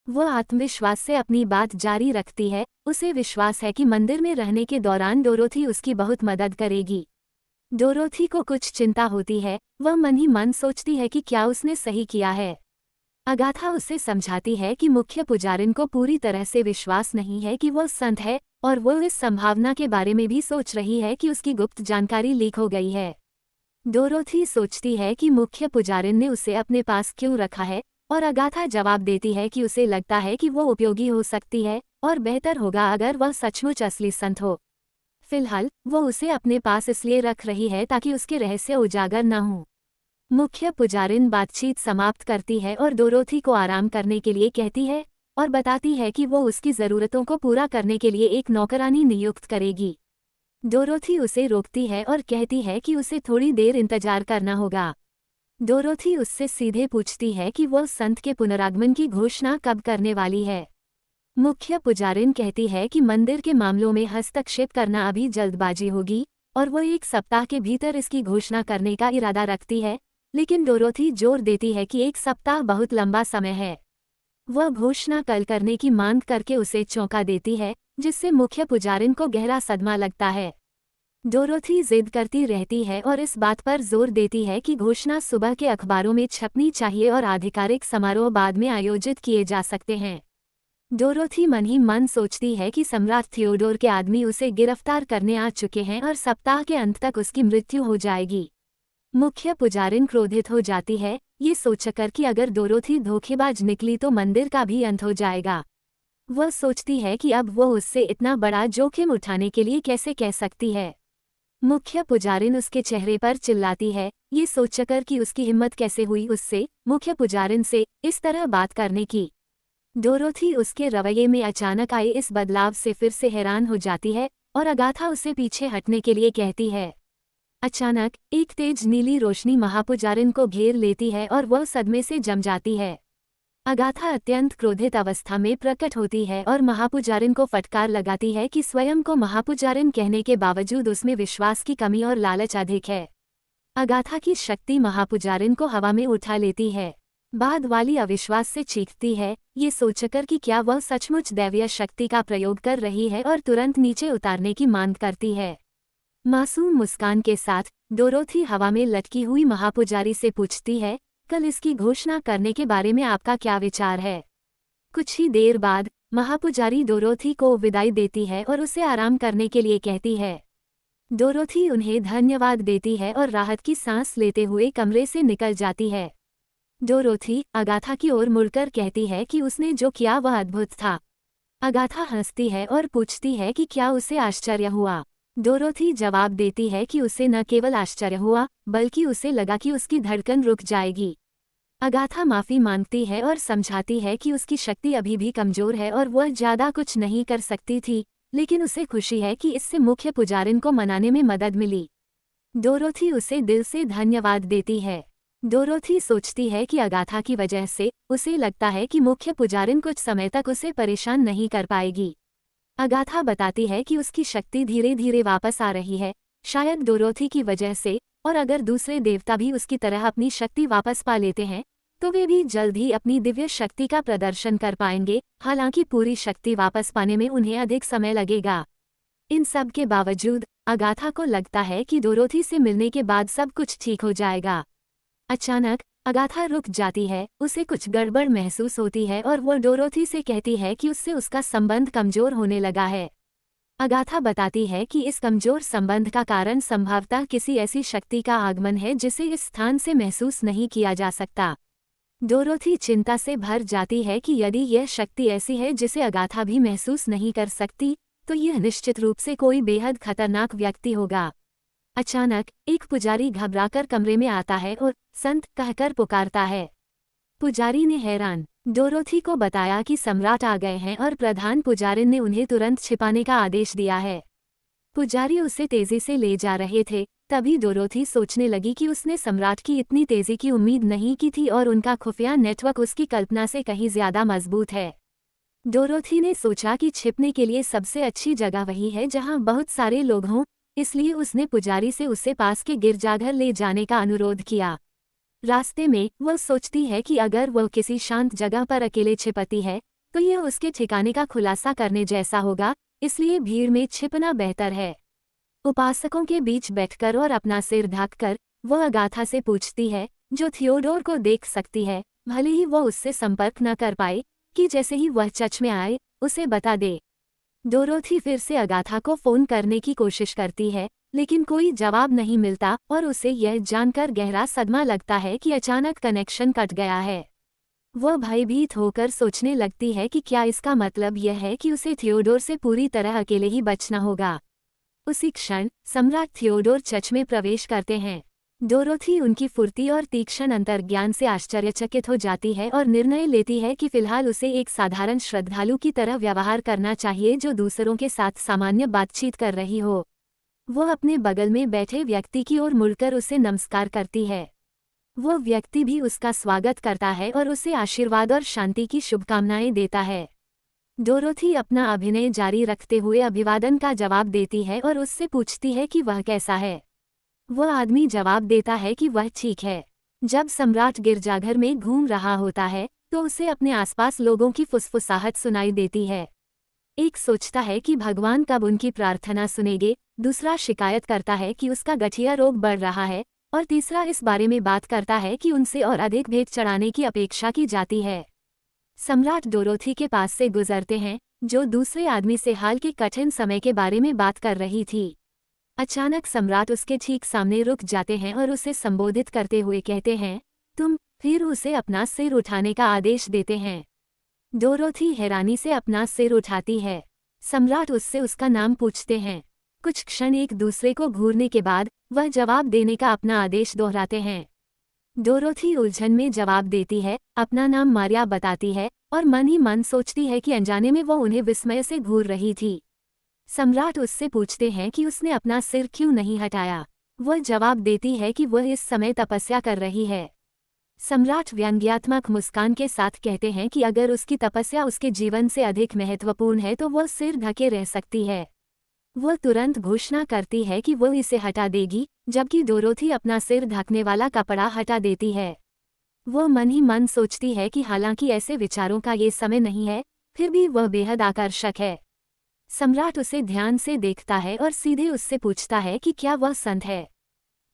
वह आत्मविश्वास से अपनी बात जारी रखती है। उसे विश्वास है कि मंदिर में रहने के दौरान डोरोथी उसकी बहुत मदद करेगी। डोरोथी को कुछ चिंता होती है। वह मन ही मन सोचती है कि क्या उसने सही किया है। अगाथा उसे समझाती है कि मुख्य पुजारिन को पूरी तरह से विश्वास नहीं है कि वह संत है, और वो इस संभावना के बारे में भी सोच रही है कि उसकी गुप्त जानकारी लीक हो गई है। डोरोथी सोचती है कि मुख्य पुजारिन ने उसे अपने पास क्यों रखा है, और अगाथा जवाब देती है कि उसे लगता है कि वो उपयोगी हो सकती है और बेहतर होगा अगर वह सचमुच असली संत हो। फिलहाल वो उसे अपने पास इसलिए रख रही है ताकि उसके रहस्य उजागर न हों। मुख्य पुजारिन बातचीत समाप्त करती है और डोरोथी को आराम करने के लिए कहती है और बताती है कि वो उसकी ज़रूरतों को पूरा करने के लिए एक नौकरानी नियुक्त करेगी। डोरोथी उसे रोकती है और कहती है कि उसे थोड़ी देर इंतजार करना होगा। डोरोथी उससे सीधे पूछती है कि वह संत के पुनरागमन की घोषणा कब करने वाली है। मुख्य पुजारिन कहती है कि मंदिर के मामलों में हस्तक्षेप करना अभी जल्दबाजी होगी और वह 1 सप्ताह के भीतर इसकी घोषणा करने का इरादा रखती है, लेकिन डोरोथी जोर देती है कि 1 सप्ताह बहुत लंबा समय है। वह घोषणा कल करने की मांग करके उसे चौंका देती है, जिससे मुख्य पुजारिन को गहरा सदमा लगता है। डोरोथी जिद करती रहती है और इस बात पर जोर देती है कि घोषणा सुबह के अखबारों में छपनी चाहिए और आधिकारिक समारोह बाद में आयोजित किए जा सकते हैं। डोरोथी मन ही मन सोचती है कि सम्राट थियोडोर के आदमी उसे गिरफ्तार करने आ चुके हैं और सप्ताह के अंत तक उसकी मृत्यु हो जाएगी। मुख्य पुजारिन क्रोधित हो जाती है, ये सोचकर कि अगर डोरोथी धोखेबाज निकली तो मंदिर का भी अंत हो जाएगा। वह सोचती है कि अब वो उससे इतना बड़ा जोखिम उठाने के लिए कैसे कह सकती है। मुख्य पुजारिन उसके चेहरे पर चिल्लाती है, ये सोचकर कि उसकी हिम्मत कैसे हुई उससे, मुख्य पुजारिन से, इस तरह बात करने की। डोरोथी उसके रवैये में अचानक आए इस बदलाव से फिर से हैरान हो जाती है और अगाथा उसे पीछे हटने के लिए कहती है। अचानक एक तेज नीली रोशनी महापुजारिन को घेर लेती है और वह सदमे से जम जाती है। अगाथा अत्यंत क्रोधित अवस्था में प्रकट होती है और महापुजारिन को फटकार लगाती है कि स्वयं को महापुजारिन कहने के बावजूद उसमें विश्वास की कमी और लालच अधिक है। अगाथा की शक्ति महापुजारिन को हवा में उठा लेती है। बाद वाली अविश्वास से चीखती है, ये सोचकर कि क्या वह सचमुच दैवीय शक्ति का प्रयोग कर रही है, और तुरंत नीचे उतारने की मांग करती है। मासूम मुस्कान के साथ डोरोथी हवा में लटकी हुई महापुजारी से पूछती है, कल इसकी घोषणा करने के बारे में आपका क्या विचार है। कुछ ही देर बाद महापुजारी डोरोथी को विदाई देती है और उसे आराम करने के लिए कहती है। डोरोथी उन्हें धन्यवाद देती है और राहत की सांस लेते हुए कमरे से निकल जाती है। डोरोथी अगाथा की ओर मुड़कर कहती है कि उसने जो किया वह अद्भुत था। अगाथा हंसती है और पूछती है कि क्या उसे आश्चर्य हुआ। डोरोथी जवाब देती है कि उसे न केवल आश्चर्य हुआ, बल्कि उसे लगा कि उसकी धड़कन रुक जाएगी। अगाथा माफी मांगती है और समझाती है कि उसकी शक्ति अभी भी कमजोर है और वह ज्यादा कुछ नहीं कर सकती थी, लेकिन उसे खुशी है कि इससे मुख्य पुजारिन को मनाने में मदद मिली। डोरोथी उसे दिल से धन्यवाद देती है। डोरोथी सोचती है कि अगाथा की वजह से उसे लगता है कि मुख्य पुजारिन कुछ समय तक उसे परेशान नहीं कर पाएगी। अगाथा बताती है कि उसकी शक्ति धीरे धीरे वापस आ रही है, शायद डोरोथी की वजह से, और अगर दूसरे देवता भी उसकी तरह अपनी शक्ति वापस पा लेते हैं तो वे भी जल्द ही अपनी दिव्य शक्ति का प्रदर्शन कर पाएंगे, हालांकि पूरी शक्ति वापस पाने में उन्हें अधिक समय लगेगा। इन सब के बावजूद अगाथा को लगता है कि डोरोथी से मिलने के बाद सब कुछ ठीक हो जाएगा। अचानक अगाथा रुक जाती है, उसे कुछ गड़बड़ महसूस होती है और वो डोरोथी से कहती है कि उससे उसका संबंध कमजोर होने लगा है। अगाथा बताती है कि इस कमजोर संबंध का कारण संभवतः किसी ऐसी शक्ति का आगमन है जिसे इस स्थान से महसूस नहीं किया जा सकता। डोरोथी चिंता से भर जाती है कि यदि यह शक्ति ऐसी है जिसे अगाथा भी महसूस नहीं कर सकती, तो यह निश्चित रूप से कोई बेहद खतरनाक व्यक्ति होगा। अचानक एक पुजारी घबराकर कमरे में आता है और संत कहकर पुकारता है। पुजारी ने हैरान डोरोथी को बताया कि सम्राट आ गए हैं और प्रधान पुजारिन ने उन्हें तुरंत छिपाने का आदेश दिया है। पुजारी उसे तेजी से ले जा रहे थे, तभी डोरोथी सोचने लगी कि उसने सम्राट की इतनी तेजी की उम्मीद नहीं की थी और उनका खुफिया नेटवर्क उसकी कल्पना से कहीं ज्यादा मजबूत है। डोरोथी ने सोचा कि छिपने के लिए सबसे अच्छी जगह वही है जहां बहुत सारे लोग हों, इसलिए उसने पुजारी से उसे पास के गिरजाघर ले जाने का अनुरोध किया। रास्ते में वह सोचती है कि अगर वह किसी शांत जगह पर अकेले छिपती है तो यह उसके ठिकाने का खुलासा करने जैसा होगा, इसलिए भीड़ में छिपना बेहतर है। उपासकों के बीच बैठकर और अपना सिर ढककर वह अगाथा से पूछती है, जो थियोडोर को देख सकती है, भले ही वह उससे संपर्क न कर पाए, कि जैसे ही वह चच में आए उसे बता दे। डोरोथी फिर से अगाथा को फोन करने की कोशिश करती है, लेकिन कोई जवाब नहीं मिलता और उसे यह जानकर गहरा सदमा लगता है कि अचानक कनेक्शन कट गया है। वह भयभीत होकर सोचने लगती है कि क्या इसका मतलब यह है कि उसे थियोडोर से पूरी तरह अकेले ही बचना होगा। उसी क्षण सम्राट थियोडोर चर्च में प्रवेश करते हैं। डोरोथी उनकी फुर्ती और तीक्ष्ण अंतर्ज्ञान से आश्चर्यचकित हो जाती है और निर्णय लेती है कि फिलहाल उसे एक साधारण श्रद्धालु की तरह व्यवहार करना चाहिए जो दूसरों के साथ सामान्य बातचीत कर रही हो। वह अपने बगल में बैठे व्यक्ति की ओर मुड़कर उसे नमस्कार करती है। वह व्यक्ति भी उसका स्वागत करता है और उसे आशीर्वाद और शांति की शुभकामनाएं देता है। डोरोथी अपना अभिनय जारी रखते हुए अभिवादन का जवाब देती है और उससे पूछती है कि वह कैसा है। वह आदमी जवाब देता है कि वह ठीक है। जब सम्राट गिरजाघर में घूम रहा होता है तो उसे अपने आसपास लोगों की फुसफुसाहट सुनाई देती है। एक सोचता है कि भगवान कब उनकी प्रार्थना सुनेंगे, दूसरा शिकायत करता है कि उसका गठिया रोग बढ़ रहा है और तीसरा इस बारे में बात करता है कि उनसे और अधिक भेंट चढ़ाने की अपेक्षा की जाती है। सम्राट डोरोथी के पास से गुजरते हैं, जो दूसरे आदमी से हाल के कठिन समय के बारे में बात कर रही थी। अचानक सम्राट उसके ठीक सामने रुक जाते हैं और उसे संबोधित करते हुए कहते हैं, तुम। फिर उसे अपना सिर उठाने का आदेश देते हैं। डोरोथी हैरानी से अपना सिर उठाती है। सम्राट उससे उसका नाम पूछते हैं। कुछ क्षण एक दूसरे को घूरने के बाद वह जवाब देने का अपना आदेश दोहराते हैं। डोरोथी उलझन में जवाब देती है, अपना नाम मारिया बताती है और मन ही मन सोचती है कि अनजाने में वह उन्हें विस्मय से घूर रही थी। सम्राट उससे पूछते हैं कि उसने अपना सिर क्यों नहीं हटाया। वह जवाब देती है कि वह इस समय तपस्या कर रही है। सम्राट व्यंग्यात्मक मुस्कान के साथ कहते हैं कि अगर उसकी तपस्या उसके जीवन से अधिक महत्वपूर्ण है तो वह सिर ढके रह सकती है। वह तुरंत घोषणा करती है कि वह इसे हटा देगी, जबकि डोरोथी अपना सिर ढकने वाला कपड़ा हटा देती है। वह मन ही मन सोचती है कि हालांकि ऐसे विचारों का ये समय नहीं है, फिर भी वह बेहद आकर्षक है। सम्राट उसे ध्यान से देखता है और सीधे उससे पूछता है कि क्या वह संत है।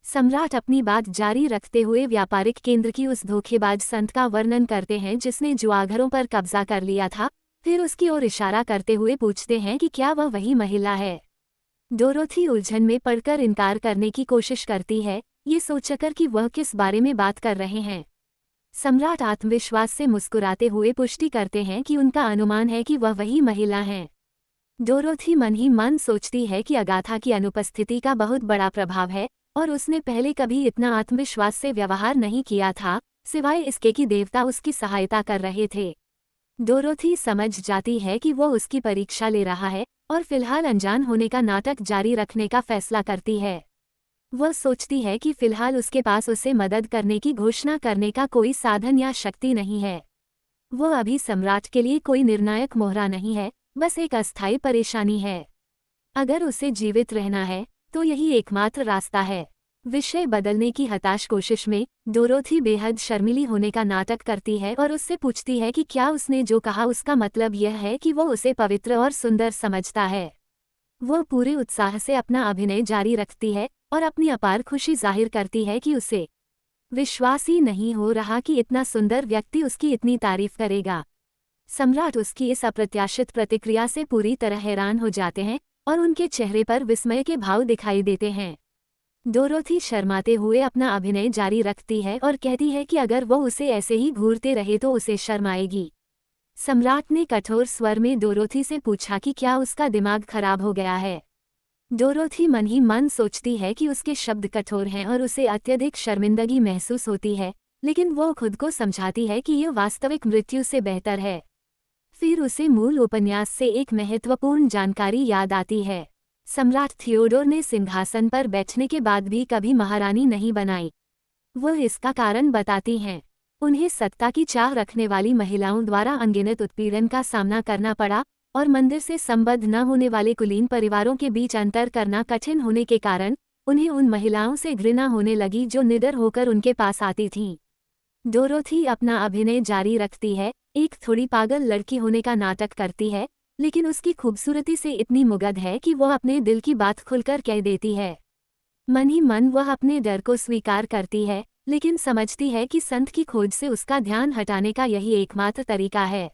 सम्राट अपनी बात जारी रखते हुए व्यापारिक केंद्र की उस धोखेबाज संत का वर्णन करते हैं जिसने जुआघरों पर कब्जा कर लिया था। फिर उसकी ओर इशारा करते हुए पूछते हैं कि क्या वह वही महिला है। डोरोथी उलझन में पड़कर इनकार करने की कोशिश करती है, ये सोचकर कि वह किस बारे में बात कर रहे हैं। सम्राट आत्मविश्वास से मुस्कुराते हुए पुष्टि करते हैं कि उनका अनुमान है कि वह वही महिला हैं। डोरोथी मन ही मन सोचती है कि अगाथा की अनुपस्थिति का बहुत बड़ा प्रभाव है और उसने पहले कभी इतना आत्मविश्वास से व्यवहार नहीं किया था, सिवाय इसके कि देवता उसकी सहायता कर रहे थे। डोरोथी समझ जाती है कि वह उसकी परीक्षा ले रहा है और फिलहाल अनजान होने का नाटक जारी रखने का फैसला करती है। वह सोचती है कि फिलहाल उसके पास उसे मदद करने की घोषणा करने का कोई साधन या शक्ति नहीं है। वह अभी सम्राट के लिए कोई निर्णायक मोहरा नहीं है, बस एक अस्थायी परेशानी है। अगर उसे जीवित रहना है तो यही एकमात्र रास्ता है। विषय बदलने की हताश कोशिश में डोरोथी बेहद शर्मीली होने का नाटक करती है और उससे पूछती है कि क्या उसने जो कहा उसका मतलब यह है कि वो उसे पवित्र और सुंदर समझता है। वह पूरे उत्साह से अपना अभिनय जारी रखती है और अपनी अपार खुशी जाहिर करती है कि उसे विश्वास ही नहीं हो रहा कि इतना सुंदर व्यक्ति उसकी इतनी तारीफ करेगा। सम्राट उसकी इस अप्रत्याशित प्रतिक्रिया से पूरी तरह हैरान हो जाते हैं और उनके चेहरे पर विस्मय के भाव दिखाई देते हैं। डोरोथी शर्माते हुए अपना अभिनय जारी रखती है और कहती है कि अगर वो उसे ऐसे ही घूरते रहे तो उसे शर्म आएगी। सम्राट ने कठोर स्वर में डोरोथी से पूछा कि क्या उसका दिमाग खराब हो गया है। डोरोथी मन ही मन सोचती है कि उसके शब्द कठोर हैं और उसे अत्यधिक शर्मिंदगी महसूस होती है, लेकिन वो खुद को समझाती है कि यह वास्तविक मृत्यु से बेहतर है। फिर उसे मूल उपन्यास से एक महत्वपूर्ण जानकारी याद आती है। सम्राट थियोडोर ने सिंहासन पर बैठने के बाद भी कभी महारानी नहीं बनाई। वह इसका कारण बताती हैं। उन्हें सत्ता की चाह रखने वाली महिलाओं द्वारा अनगिनत उत्पीड़न का सामना करना पड़ा और मंदिर से संबद्ध न होने वाले कुलीन परिवारों के बीच अंतर करना कठिन होने के कारण उन्हें उन महिलाओं से घृणा होने लगी जो निडर होकर उनके पास आती थीं। डोरोथी अपना अभिनय जारी रखती है एक थोड़ी पागल लड़की होने का नाटक करती है, लेकिन उसकी खूबसूरती से इतनी मुग्ध है कि वह अपने दिल की बात खुलकर कह देती है। मन ही मन वह अपने डर को स्वीकार करती है, लेकिन समझती है कि संत की खोज से उसका ध्यान हटाने का यही एकमात्र तरीका है।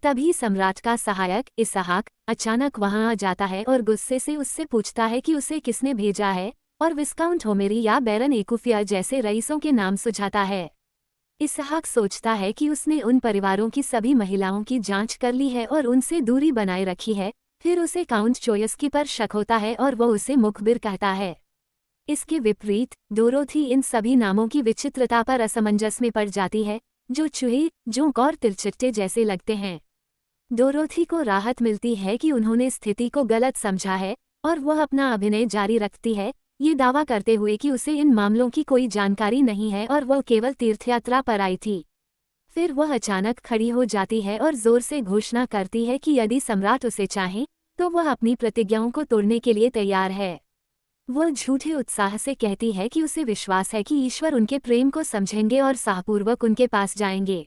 तभी सम्राट का सहायक इसहाक अचानक वहां आ जाता है और गुस्से से उससे पूछता है कि उसे किसने भेजा है, और विस्काउंट होमेरी या बैरन एकुफिया जैसे रईसों के नाम सुझाता है। इसहाक सोचता है कि उसने उन परिवारों की सभी महिलाओं की जांच कर ली है और उनसे दूरी बनाए रखी है। फिर उसे काउंट चोयस्की पर शक होता है और वह उसे मुखबिर कहता है। इसके विपरीत डोरोथी इन सभी नामों की विचित्रता पर असमंजस में पड़ जाती है, जो चूहे, जोंक और तिलचिट्टे जैसे लगते हैं। डोरोथी को राहत मिलती है कि उन्होंने स्थिति को गलत समझा है, और वह अपना अभिनय जारी रखती है, ये दावा करते हुए कि उसे इन मामलों की कोई जानकारी नहीं है और वह केवल तीर्थयात्रा पर आई थी। फिर वह अचानक खड़ी हो जाती है और जोर से घोषणा करती है कि यदि सम्राट उसे चाहे तो वह अपनी प्रतिज्ञाओं को तोड़ने के लिए तैयार है। वह झूठे उत्साह से कहती है कि उसे विश्वास है कि ईश्वर उनके प्रेम को समझेंगे और साहपूर्वक उनके पास जाएंगे।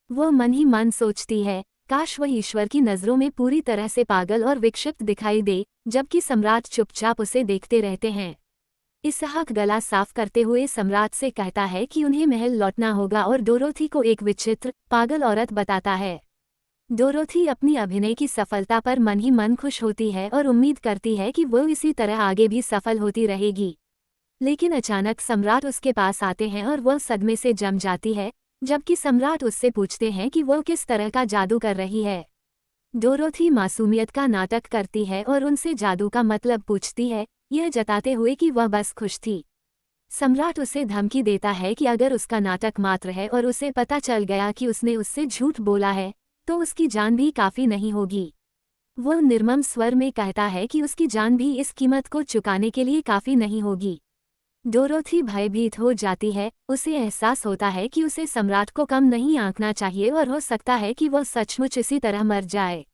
वह मन ही मन सोचती है, काश वह ईश्वर की नज़रों में पूरी तरह से पागल और विक्षिप्त दिखाई दे, जबकि सम्राट चुपचाप उसे देखते रहते हैं। इसहाक गला साफ करते हुए सम्राट से कहता है कि उन्हें महल लौटना होगा और डोरोथी को एक विचित्र, पागल औरत बताता है। डोरोथी अपनी अभिनय की सफलता पर मन ही मन खुश होती है और उम्मीद करती है कि वो इसी तरह आगे भी सफल होती रहेगी। लेकिन अचानक सम्राट उसके पास आते हैं और वह सदमे से जम जाती है, जबकि सम्राट उससे पूछते हैं कि वह किस तरह का जादू कर रही है। डोरोथी मासूमियत का नाटक करती है और उनसे जादू का मतलब पूछती है, यह जताते हुए कि वह बस खुश थी। सम्राट उसे धमकी देता है कि अगर उसका नाटक मात्र है और उसे पता चल गया कि उसने उससे झूठ बोला है, तो उसकी जान भी काफ़ी नहीं होगी। वह निर्मम स्वर में कहता है कि उसकी जान भी इस कीमत को चुकाने के लिए काफ़ी नहीं होगी। डोरोथी भयभीत हो जाती है, उसे एहसास होता है कि उसे सम्राट को कम नहीं आंकना चाहिए और हो सकता है कि वह सचमुच इसी तरह मर जाए।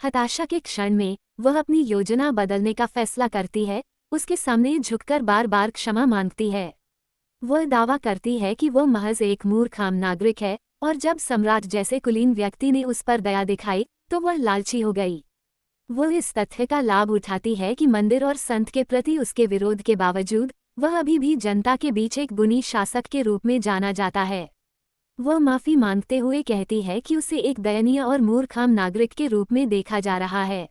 हताशा के क्षण में वह अपनी योजना बदलने का फैसला करती है, उसके सामने झुककर बार बार क्षमा मांगती है। वह दावा करती है कि वह महज एक मूर्ख आम नागरिक है, और जब सम्राट जैसे कुलीन व्यक्ति ने उस पर दया दिखाई तो वह लालची हो गई। वह इस तथ्य का लाभ उठाती है कि मंदिर और संत के प्रति उसके विरोध के बावजूद वह अभी भी जनता के बीच एक गुणी शासक के रूप में जाना जाता है। वह माफ़ी मांगते हुए कहती है कि उसे एक दयनीय और मूर्ख आम नागरिक के रूप में देखा जा रहा है।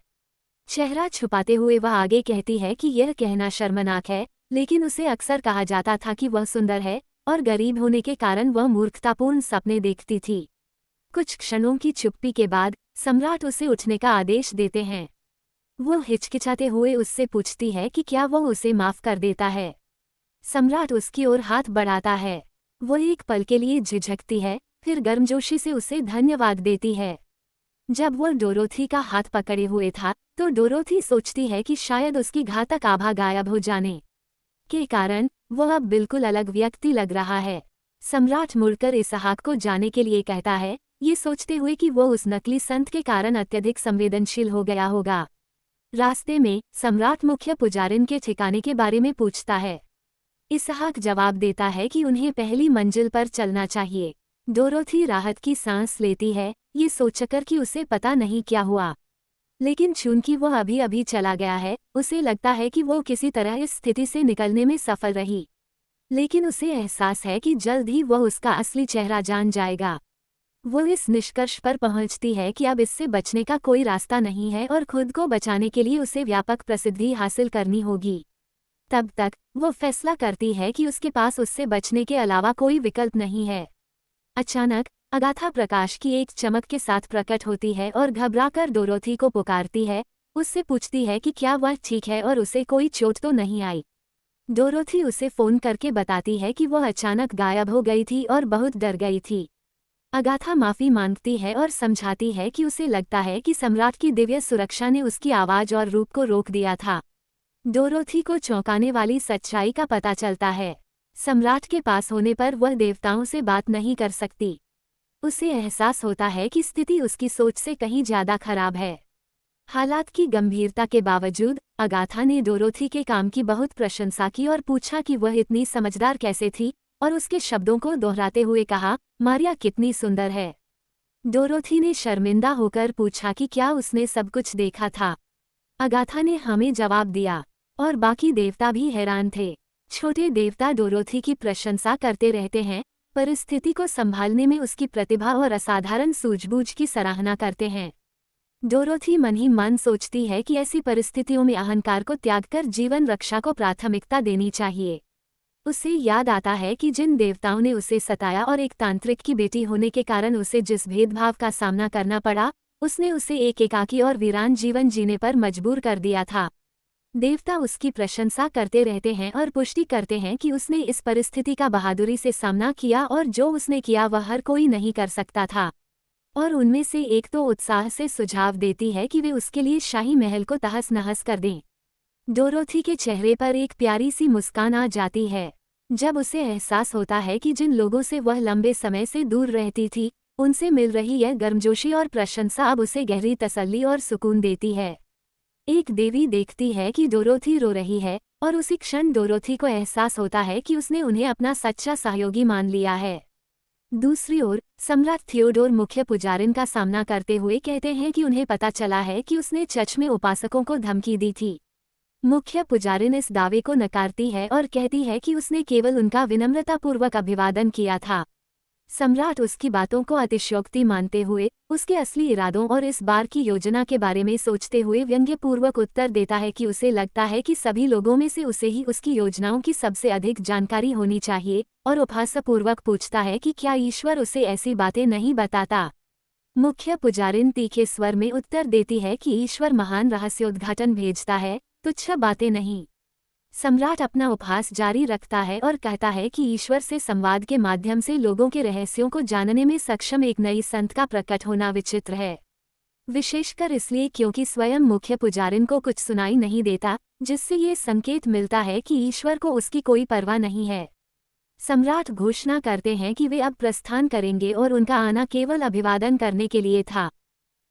चेहरा छुपाते हुए वह आगे कहती है कि यह कहना शर्मनाक है, लेकिन उसे अक्सर कहा जाता था कि वह सुंदर है, और गरीब होने के कारण वह मूर्खतापूर्ण सपने देखती थी। कुछ क्षणों की चुप्पी के बाद सम्राट उसे उठने का आदेश देते हैं। वह हिचकिचाते हुए उससे पूछती है कि क्या वह उसे माफ़ कर देता है। सम्राट उसकी ओर हाथ बढ़ाता है। वह एक पल के लिए झिझकती है, फिर गर्मजोशी से उसे धन्यवाद देती है। जब वह डोरोथी का हाथ पकड़े हुए था, तो डोरोथी सोचती है कि शायद उसकी घातक आभा गायब हो जाने के कारण वह अब बिल्कुल अलग व्यक्ति लग रहा है। सम्राट मुड़कर इसहाक को जाने के लिए कहता है, ये सोचते हुए कि वह उस नकली संत के कारण अत्यधिक संवेदनशील हो गया होगा। रास्ते में सम्राट मुख्य पुजारिन के ठिकाने के बारे में पूछता है। इसहाक जवाब देता है कि उन्हें पहली मंजिल पर चलना चाहिए। डोरोथी राहत की सांस लेती है, ये सोचकर कि उसे पता नहीं क्या हुआ। लेकिन चूंकि वह अभी अभी चला गया है, उसे लगता है कि वो किसी तरह इस स्थिति से निकलने में सफल रही। लेकिन उसे एहसास है कि जल्द ही वह उसका असली चेहरा जान जाएगा। वो इस निष्कर्ष पर पहुंचती है कि अब इससे बचने का कोई रास्ता नहीं है और खुद को बचाने के लिए उसे व्यापक प्रसिद्धि हासिल करनी होगी। तब तक वो फैसला करती है कि उसके पास उससे बचने के अलावा कोई विकल्प नहीं है। अचानक अगाथा प्रकाश की एक चमक के साथ प्रकट होती है और घबराकर डोरोथी को पुकारती है, उससे पूछती है कि क्या वह ठीक है और उसे कोई चोट तो नहीं आई। डोरोथी उसे फ़ोन करके बताती है कि वह अचानक गायब हो गई थी और बहुत डर गई थी। अगाथा माफ़ी मांगती है और समझाती है कि उसे लगता है कि सम्राट की दिव्य सुरक्षा ने उसकी आवाज़ और रूप को रोक दिया था। डोरोथी को चौंकाने वाली सच्चाई का पता चलता है। सम्राट के पास होने पर वह देवताओं से बात नहीं कर सकती। उसे एहसास होता है कि स्थिति उसकी सोच से कहीं ज़्यादा खराब है। हालात की गंभीरता के बावजूद अगाथा ने डोरोथी के काम की बहुत प्रशंसा की और पूछा कि वह इतनी समझदार कैसे थी, और उसके शब्दों को दोहराते हुए कहा, मारिया कितनी सुंदर है। डोरोथी ने शर्मिंदा होकर पूछा कि क्या उसने सब कुछ देखा था। अगाथा ने हमें जवाब दिया, और बाकी देवता भी हैरान थे। छोटे देवता डोरोथी की प्रशंसा करते रहते हैं, परिस्थिति को संभालने में उसकी प्रतिभा और असाधारण सूझबूझ की सराहना करते हैं। डोरोथी मन ही मन सोचती है कि ऐसी परिस्थितियों में अहंकार को त्यागकर जीवन रक्षा को प्राथमिकता देनी चाहिए। उसे याद आता है कि जिन देवताओं ने उसे सताया और एक तांत्रिक की बेटी होने के कारण उसे जिस भेदभाव का सामना करना पड़ा, उसने उसे एक एकाकी और वीरान जीवन जीने पर मजबूर कर दिया था। देवता उसकी प्रशंसा करते रहते हैं और पुष्टि करते हैं कि उसने इस परिस्थिति का बहादुरी से सामना किया और जो उसने किया वह हर कोई नहीं कर सकता था। और उनमें से एक तो उत्साह से सुझाव देती है कि वे उसके लिए शाही महल को तहस नहस कर दें। डोरोथी के चेहरे पर एक प्यारी सी मुस्कान आ जाती है जब उसे एहसास होता है कि जिन लोगों से वह लंबे समय से दूर रहती थी, उनसे मिल रही यह गर्मजोशी और प्रशंसा अब उसे गहरी तसल्ली और सुकून देती है। एक देवी देखती है कि डोरोथी रो रही है, और उसी क्षण डोरोथी को एहसास होता है कि उसने उन्हें अपना सच्चा सहयोगी मान लिया है। दूसरी ओर सम्राट थियोडोर मुख्य पुजारिन का सामना करते हुए कहते हैं कि उन्हें पता चला है कि उसने चर्च में उपासकों को धमकी दी थी। मुख्य पुजारिन इस दावे को नकारती है और कहती है कि उसने केवल उनका विनम्रतापूर्वक अभिवादन किया था। सम्राट उसकी बातों को अतिशयोक्ति मानते हुए उसके असली इरादों और इस बार की योजना के बारे में सोचते हुए व्यंग्यपूर्वक उत्तर देता है कि उसे लगता है कि सभी लोगों में से उसे ही उसकी योजनाओं की सबसे अधिक जानकारी होनी चाहिए, और उपहासपूर्वक पूछता है कि क्या ईश्वर उसे ऐसी बातें नहीं बताता। मुख्य पुजारिन तीखे स्वर में उत्तर देती है कि ईश्वर महान रहस्योद्घाटन भेजता है, तुच्छ बातें नहीं। सम्राट अपना उपहास जारी रखता है और कहता है कि ईश्वर से संवाद के माध्यम से लोगों के रहस्यों को जानने में सक्षम एक नई संत का प्रकट होना विचित्र है, विशेषकर इसलिए क्योंकि स्वयं मुख्य पुजारिन को कुछ सुनाई नहीं देता, जिससे ये संकेत मिलता है कि ईश्वर को उसकी कोई परवाह नहीं है। सम्राट घोषणा करते हैं कि वे अब प्रस्थान करेंगे और उनका आना केवल अभिवादन करने के लिए था।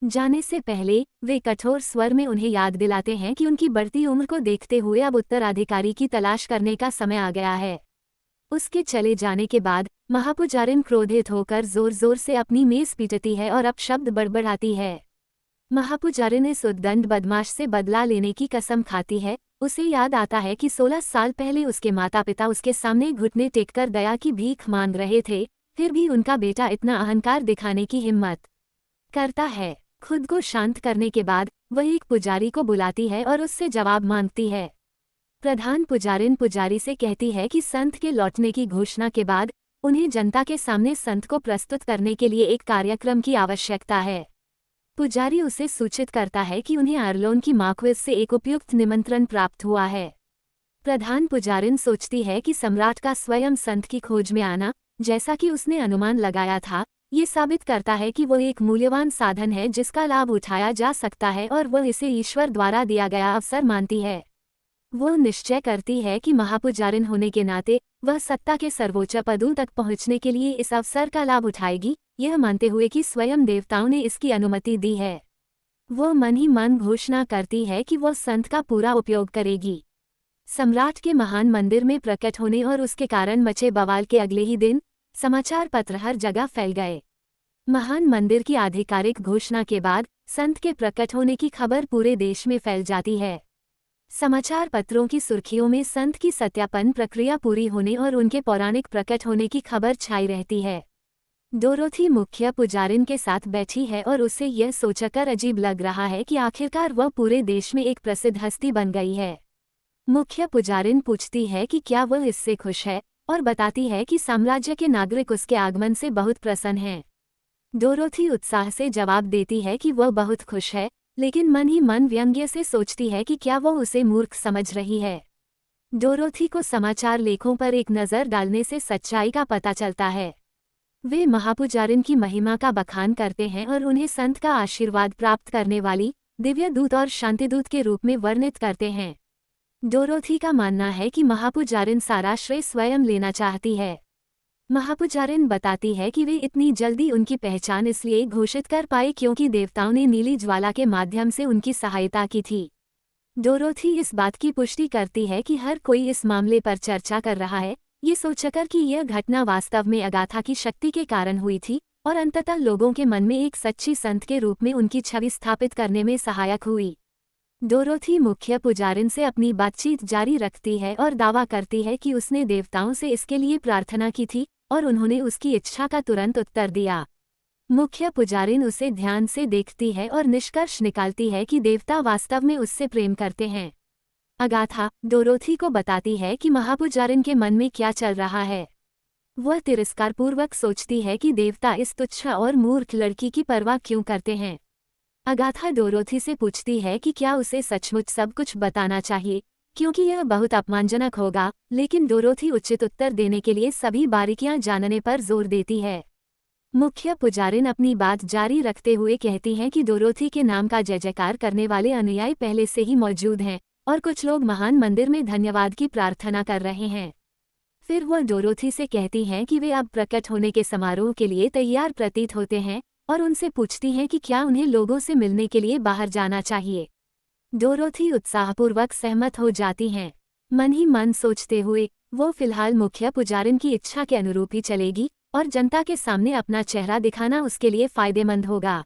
जाने से पहले वे कठोर स्वर में उन्हें याद दिलाते हैं कि उनकी बढ़ती उम्र को देखते हुए अब उत्तराधिकारी की तलाश करने का समय आ गया है। उसके चले जाने के बाद महापुजारिन क्रोधित होकर जोर जोर से अपनी मेज पीटती है और अपशब्द बड़बड़ाती है। महापुजारिन इस उद्दंड बदमाश से बदला लेने की कसम खाती है। उसे याद आता है कि 16 साल पहले उसके माता पिता उसके सामने घुटने टेककर दया की भीख मांग रहे थे, फिर भी उनका बेटा इतना अहंकार दिखाने की हिम्मत करता है। खुद को शांत करने के बाद वह एक पुजारी को बुलाती है और उससे जवाब मांगती है। प्रधान पुजारिन पुजारी से कहती है कि संत के लौटने की घोषणा के बाद उन्हें जनता के सामने संत को प्रस्तुत करने के लिए एक कार्यक्रम की आवश्यकता है। पुजारी उसे सूचित करता है कि उन्हें अरलोन की मार्क्वेस से एक उपयुक्त निमंत्रण प्राप्त हुआ है। प्रधान पुजारिन सोचती है कि सम्राट का स्वयं संत की खोज में आना, जैसा कि उसने अनुमान लगाया था, ये साबित करता है कि वह एक मूल्यवान साधन है जिसका लाभ उठाया जा सकता है और वह इसे ईश्वर द्वारा दिया गया अवसर मानती है। वह निश्चय करती है कि महापुजारिन होने के नाते वह सत्ता के सर्वोच्च पदों तक पहुंचने के लिए इस अवसर का लाभ उठाएगी, यह मानते हुए कि स्वयं देवताओं ने इसकी अनुमति दी है। वह मन ही मन घोषणा करती है कि वह संत का पूरा उपयोग करेगी। सम्राट के महान मंदिर में प्रकट होने और उसके कारण मचे बवाल के अगले ही दिन समाचार पत्र हर जगह फैल गए। महान मंदिर की आधिकारिक घोषणा के बाद संत के प्रकट होने की खबर पूरे देश में फैल जाती है। समाचार पत्रों की सुर्खियों में संत की सत्यापन प्रक्रिया पूरी होने और उनके पौराणिक प्रकट होने की खबर छाई रहती है। डोरोथी मुख्य पुजारिन के साथ बैठी है और उसे यह सोचकर अजीब लग रहा है कि आखिरकार वह पूरे देश में एक प्रसिद्ध हस्ती बन गई है। मुख्य पुजारिन पूछती है कि क्या वह इससे खुश है, और बताती है कि साम्राज्य के नागरिक उसके आगमन से बहुत प्रसन्न हैं। डोरोथी उत्साह से जवाब देती है कि वह बहुत खुश है, लेकिन मन ही मन व्यंग्य से सोचती है कि क्या वह उसे मूर्ख समझ रही है। डोरोथी को समाचार लेखों पर एक नज़र डालने से सच्चाई का पता चलता है। वे महापुजारिन की महिमा का बखान करते हैं और उन्हें संत का आशीर्वाद प्राप्त करने वाली दिव्य दूत और शांतिदूत के रूप में वर्णित करते हैं। डोरोथी का मानना है कि महापुजारिन सारा श्रेय स्वयं लेना चाहती है। महापुजारिन बताती है कि वे इतनी जल्दी उनकी पहचान इसलिए घोषित कर पाए क्योंकि देवताओं ने नीली ज्वाला के माध्यम से उनकी सहायता की थी। डोरोथी इस बात की पुष्टि करती है कि हर कोई इस मामले पर चर्चा कर रहा है, ये सोचकर कि यह घटना वास्तव में अगाथा की शक्ति के कारण हुई थी और अंततः लोगों के मन में एक सच्ची संत के रूप में उनकी छवि स्थापित करने में सहायक हुई। डोरोथी मुख्य पुजारिन से अपनी बातचीत जारी रखती है और दावा करती है कि उसने देवताओं से इसके लिए प्रार्थना की थी और उन्होंने उसकी इच्छा का तुरंत उत्तर दिया। मुख्य पुजारिन उसे ध्यान से देखती है और निष्कर्ष निकालती है कि देवता वास्तव में उससे प्रेम करते हैं। अगाथा डोरोथी को बताती है कि महापुजारिन के मन में क्या चल रहा है। वह तिरस्कारपूर्वक सोचती है कि देवता इस तुच्छ और मूर्ख लड़की की परवाह क्यों करते हैं। अगाथा डोरोथी से पूछती है कि क्या उसे सचमुच सब कुछ बताना चाहिए, क्योंकि यह बहुत अपमानजनक होगा, लेकिन डोरोथी उचित उत्तर देने के लिए सभी बारीकियां जानने पर जोर देती है। मुख्य पुजारिन अपनी बात जारी रखते हुए कहती हैं कि डोरोथी के नाम का जय जयकार करने वाले अनुयायी पहले से ही मौजूद हैं और कुछ लोग महान मंदिर में धन्यवाद की प्रार्थना कर रहे हैं। फिर वह डोरोथी से कहती हैं कि वे अब प्रकट होने के समारोह के लिए तैयार प्रतीत होते हैं और उनसे पूछती हैं कि क्या उन्हें लोगों से मिलने के लिए बाहर जाना चाहिए। डोरोथी उत्साहपूर्वक सहमत हो जाती हैं। मन ही मन सोचते हुए वो फिलहाल मुख्य पुजारिन की इच्छा के अनुरूप ही चलेगी और जनता के सामने अपना चेहरा दिखाना उसके लिए फायदेमंद होगा।